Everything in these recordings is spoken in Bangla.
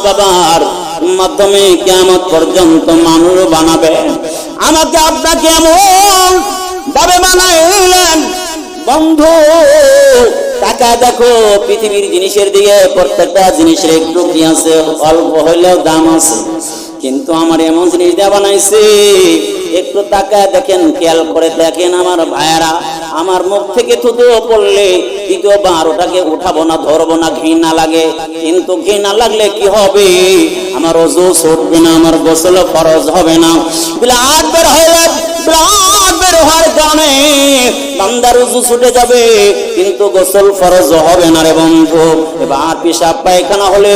বাবার মাধ্যমে কিয়ামত পর্যন্ত মানুষ বানাবে। আমাকে আপনাকে এমন ভাবে বানাইলেন বন্ধু, টাকা দেখো পৃথিবীর জিনিসের দিকে, প্রত্যেকটা জিনিসের একটু কি আছে, অল্প হইলেও দাম আছে, কিন্তু আমার এমন জিনিস দেওয়া বানাইছে, একটু টাকা দেখেন, খেয়াল করে দেখেন আমার ভাইয়েরা, আমার মুখ থেকে থুতু পড়লে দ্বিতীয়বার ওটাকে উঠাবো না, ধরবো না, ঘৃণা লাগে। কিন্তু ঘৃণা লাগলে কি হবে, আমার ওযু ছুটবে না, আমার গোসল ফরজ হবে না। ব্লাড বের হয়ে ব্লাড বের হওয়ার কারণে বান্দার ওযু ছুটে যাবে, কিন্তু গোসল ফরজ হবে না রে বন্ধু। এবার পেশাব পায়খানা হলে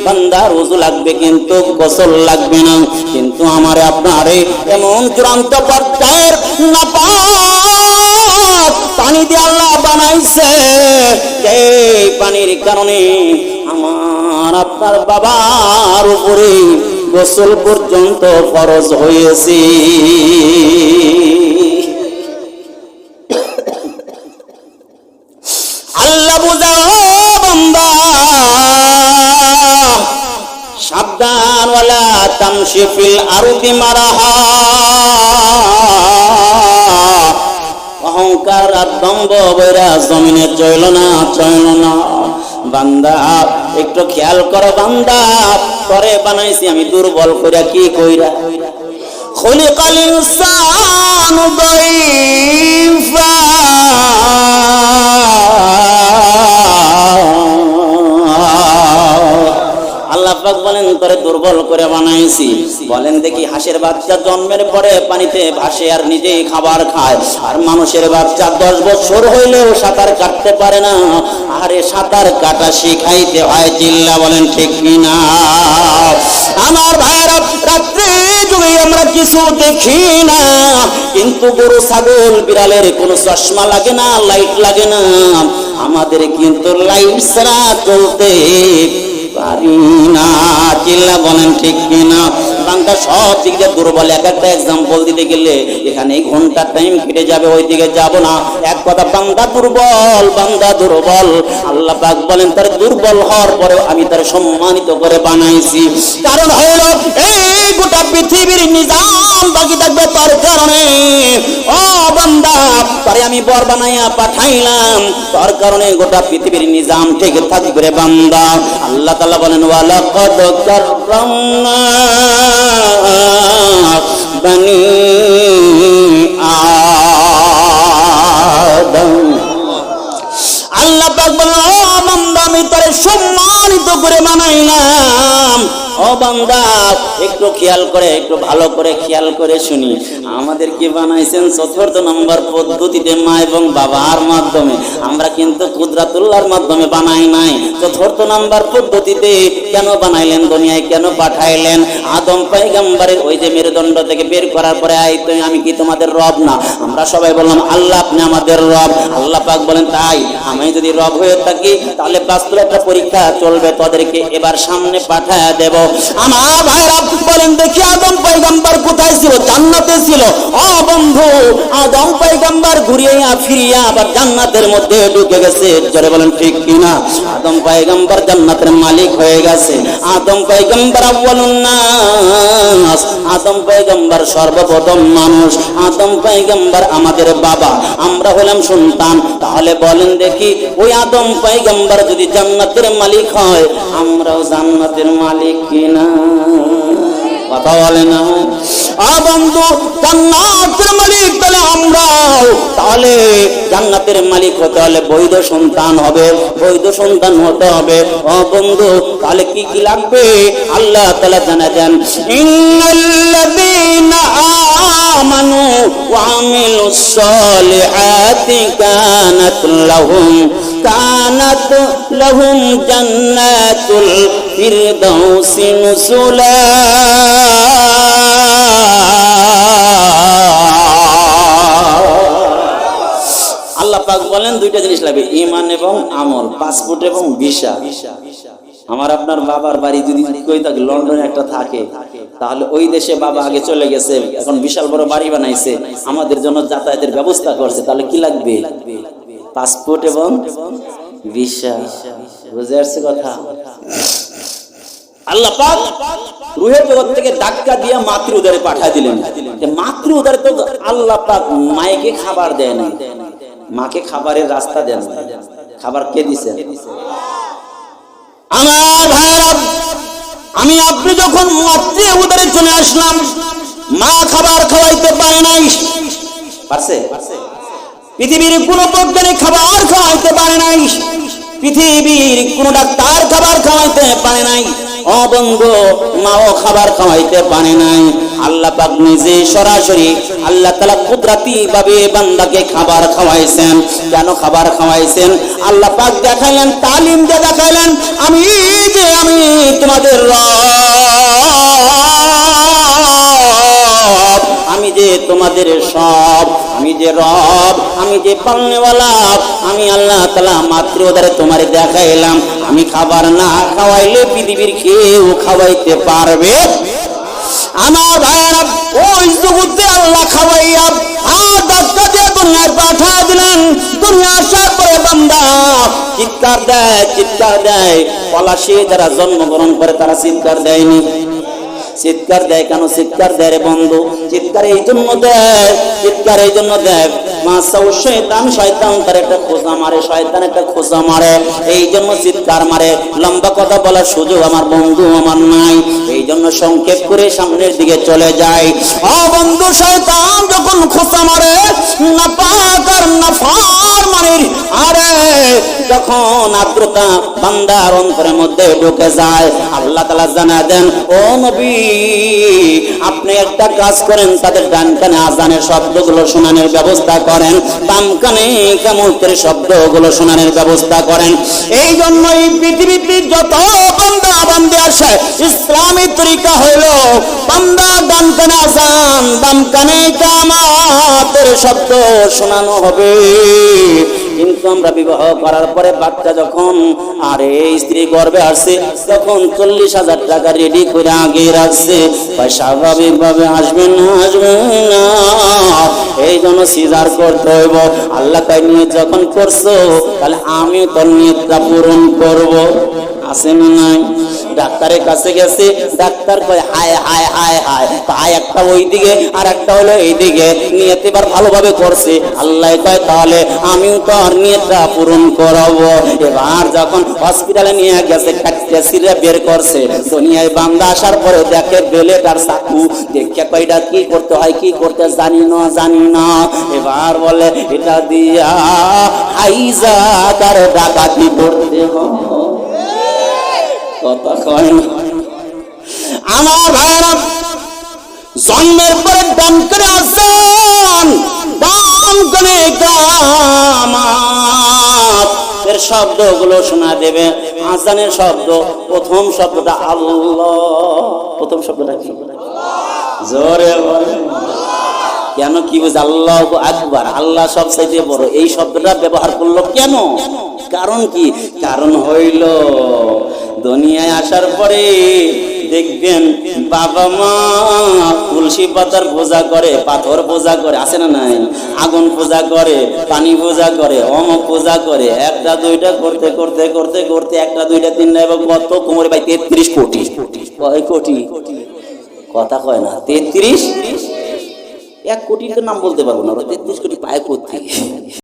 বান্দার ওযু লাগবে, কিন্তু গোসল লাগবে না। কিন্তু আমার আপনারে এমন চূড়ান্ত পর্যায়ের নাপাক পানি দিয়ে আল্লাহ বানাইছে, এই পানির কারণে আমার আপনার বাবার উপরে গোসল পর্যন্ত ফরজ হয়েছে। আল্লাহ বুঝাও বান্দা, সাবধান, ওয়ালা তামশি ফিল আরদি মারাহা, অহংকার আর দম্ভ বইরা জমিনে চইল না, চইল না। বান্দা একটু খেয়াল করো বান্দা, করে বানাইছি আমি দুর্বল কইরা, কি কইরা? খুলিকাল ইনসানু দাইফা, আল্লাহ পাক বলেন করে দুর্বল করে বানাইছি। বলেন দেখি, হাঁসের বাচ্চা জন্মের পরে পানিতে ভাসে আর নিজেই খাবার খায়, আর মানুষের বাচ্চা 10 বছর হইলেও সাঁতার কাটতে পারে না। আরে সাঁতার কাটা শিখাইতে হয়, চিল্লা বলেন ঠিক কিনা? আমার ভাইরা, রাত্রে যুগে আমরা কিছু দেখি না, কিন্তু গরু ছাগল বিড়ালের কোনো চশমা লাগে না, লাইট লাগে না। আমাদের কিন্তু লাইট ছাড়া চলতে পারি না, চিল্লা বলেন ঠিক কিনা? বান্দা সব দিক দিয়ে দুর্বল। এক একটা এক্সাম্পল দিতে গেলে এখানে ঘন্টা টাইম কেটে যাবে, ওই দিকে যাব না। এক কথা, বান্দা দুর্বল, বান্দা দুর্বল। আল্লাহ পাক বলেন তার দুর্বল হওয়ার পরেও আমি তার সম্মানিত করে বানাইছি। কারণ হলো এই গোটা পৃথিবীর নিজাম বাকি থাকবে তার কারণে। ও বান্দা, তারে আমি বর বানাইয়া পাঠাইলাম, তার কারণে গোটা পৃথিবীর নিজাম ঠিক থাকবে রে বান্দা। আল্লাহ তাআলা বলেন, ওয়ালাকাদ কাররামনা বনি আদম। আল্লাহ পাক বলেন, ও বান্দা আমি তারে সম্মানিত করে বানাইলাম। ও বান্দা একটু খেয়াল করে, একটু ভালো করে খেয়াল করে শুনি, আমাদের কি বানাইছেন 4 নম্বর পদ্ধতিতে, মা এবং বাবার মাধ্যমে। আমরা কিন্তু কুদরাতুল্লাহর মাধ্যমে বানাই নাই। 4 নম্বর পদ্ধতিতে কেন বানাইলেন, দুনিয়ায় কেন পাঠাইলেন? আদম পয়গম্বরের ওই যে মেরুদণ্ড থেকে বের করার পরে, আমি কি তোমাদের রব না? আমরা সবাই বললাম আল্লাহ আপনি আমাদের রব। আল্লাহ পাক বলেন, তাই আমি যদি রব হয়ে থাকি তাহলে বাস্তবে একটা পরীক্ষা চলবে, তাদেরকে এবার সামনে পাঠায় দেব। আমার ভাইরা বলেন দেখি, আদম পয়গম্বর কোথায় ছিল? জান্নাতে ছিল। ও বন্ধু, আদম পয়গম্বর ঘুরিয়া ফিরিয়া আবার জান্নাতের মধ্যে ঢুকে গেছে, জোরে বলেন ঠিক কিনা? আদম পয়গম্বর জান্নাতের মালিক হয়ে গেছে। আদম পয়গম্বর আউয়ালুন নাস, আদম পয়গম্বর সর্বপ্রথম মানুষ। আদম পয়গম্বর আমাদের বাবা, আমরা হলাম সন্তান। তাহলে বলেন দেখি, ওই আদম পয়গম্বর যদি জান্নাতের মালিক হয়, আমরাও জান্নাতের মালিক কিনা? কথা বলে না? বন্ধু, জান্নাতের মালিক তাহলে আমরাও। তাহলে জান্নাতের মালিক হতে হলে বৈধ সন্তান হবে, বৈধ সন্তান হতে হবে। ও বন্ধু, তাহলে কি কি লাগবে? আল্লাহ তাআলা জানালেন, ইন্নাল্লাযীনা আমানু ওয়া আমিলুস সালিহাতি কানাত লাহুম জান্নাতুল ফিরদাউসি নুজুলা। আল্লাহ পাক বলেন দুইটা জিনিস লাগবে, ঈমান এবং আমল, পাসপোর্ট এবং ভিসা। আমার আপনার বাবার বাড়ি যদি কই থাকে লন্ডনে একটা থাকে, তাহলে ওই দেশে বাবা আগে চলে গেছে, এখন বিশাল বড় বাড়ি বানাইছে, আমাদের জন্য যাতায়াতের ব্যবস্থা করছে, তাহলে কি লাগবে? পাসপোর্ট এবং ভিসা। বুঝে আসছে কথা? আল্লাহ পাক রুহের জগৎ থেকে ধাক্কা দিয়ে মাতৃ উদরে পাঠিয়ে দিলেন। মাতৃ উদরে তো আল্লাহ পাক মায়েকে খাবার দেয় না, মাকে খাবারের রাস্তা দেন। খাবার কে দিছে? আমার ভাইরা, আমি আপনি যখন মাতৃ উদরে চলে আসলাম, মা খাবার খাওয়াইতে পারে নাই। পারছে? পৃথিবীর কোন বৈজ্ঞানিক খাবার খাওয়াইতে পারে নাই, পৃথিবীর কোন ডাক্তার খাবার খাওয়াইতে পারে নাই। ও বন্ধু, মাও খাবার খাওয়াইতে পারে নাই। আল্লাহ পাক নিজে সরাসরি আল্লাহ তাআলা কুদরতি ভাবে বান্দাকে খাবার খাওয়াইছেন। কেন খাবার খাওয়াইছেন? আল্লাহ পাক দেখাইলেন, তালিম দিয়ে দেখাইলেন, আমি তোমাদের রব, আমি যে তোমাদের সব, আমি যে রব, আমি যে পালনেওয়ালা, আমি আল্লাহ তাআলা মাত্র ওদের তোমারে দেখাইলাম। আমি খাবার না খাওয়াইলে পৃথিবীর কেউ খাওয়াইতে পারবে। আমার ভাইরা, ওই জগতে আল্লাহ খাওয়াইয়া ধাক্কা দিয়ে দুনিয়ায় পাঠিয়ে দিলেন। দুনিয়া আসার পরে বান্দা চিৎকার দেয়, চিৎকার দেয়। পলাশে যারা জন্মগ্রহণ করে তারা চিৎকার দেয়নি? চিৎকার দেয় কেন? চিৎকার দেয় রে বন্ধু, চিৎকার এই জন্য দেয়, চিৎকার এই জন্য দেয়, শয়তান তার একটা খোঁজা মারে, শয়তান একটা খোঁজা মারে, এই জন্য চিৎকার মারে। লম্বা কথা বলার সুযোগ আমার বন্ধু আমার নাই, এই জন্য সংক্ষেপ করে সামনের দিকে চলে যায়। ও বন্ধু, শয়তান যখন খোঁজা মারে, না পাক আর না ফার মারে, আরে যখন আদ্রতা বান্দার অন্তরের মধ্যে ঢুকে যায়, আল্লাহ তাআলা জানা দেন, ও নবী আপনি একটা কাজ করেন, তাদের ডান কানে আজানের শব্দগুলো শোনানোর ব্যবস্থা করেন, বাম কানে ইকামতের শব্দগুলো শোনানোর ব্যবস্থা করেন। এই জন্যই পৃথিবীতে যত বান্দা বান্দি আসে, ইসলামী তরিকা হইল বান্দা ডান কানে আজান, বাম কানে ইকামতের শব্দ শোনানো হবে। কিন্তু আমরা বিবাহ করার পরে বাচ্চা যখন আরে স্ত্রী গর্ভে আসছে, তখন 40,000 টাকা রেডি করে আগে রাখছে, স্বাভাবিক ভাবে আসবে না, আসবে না, এই জন্য সিজার করতে হইব। আল্লাহ তাই নিয়ে যখন করছো, তাহলে আমি তোর নিয়তটা পূরণ করব। আছে না নাই? ডাক্তারের কাছে গেছে, ডাক্তার কয় হায় হায় হায় হায়, হায় একটা ওই দিকে আর একটা হলো এই দিকে, নিয়ত এবার ভালোভাবে করছে। আল্লাহ কয় তাহলে আমিও তো আর নিয়তটা পূরণ করাবো। এবার যখন হসপিটালে নিয়ে গেছে, কাটতে সিরে বের করছে, দুনিয়ায় বান্দা আসার পরে দেখে বেলে তার চাকু, দেখে কয়টা কি করতে হয়, কি করতে জানি না। এবার বলে এটা দিয়া আইজা তার ডাকাতি করতে হবে। কথা কয় না আমার ভাইরা, জন্মের পরে ডান করে আজান, বাম করে ইকামত এর শব্দগুলো শোনা দেবে। আজানের শব্দ, প্রথম শব্দটা আল্লাহ। প্রথম শব্দটা কি? জোরে বলে। কেন? কি বুঝ? আল্লাহু আকবার, আল্লাহ সবচাইতে বড়, এই শব্দটা ব্যবহার করলো কেন? কারণ কি? কারণ হইল দুনিয়ায় আসার পরে দেখবেন বাবা মা তুলসী পাতার পূজা করে, পাথর পূজা করে, আছে না নাই? আগুন পূজা করে, পানি পূজা করে, অমক পূজা করে, একটা দুইটা করতে করতে করতে করতে একটা দুইটা তিনটা এবং কত কোমরে ভাই 33 কোটি। কয় কোটি? কথা কয় না। 33, 1 কোটির তো নাম বলতে পারবো না, 33 কোটি পায় কোথা থেকে?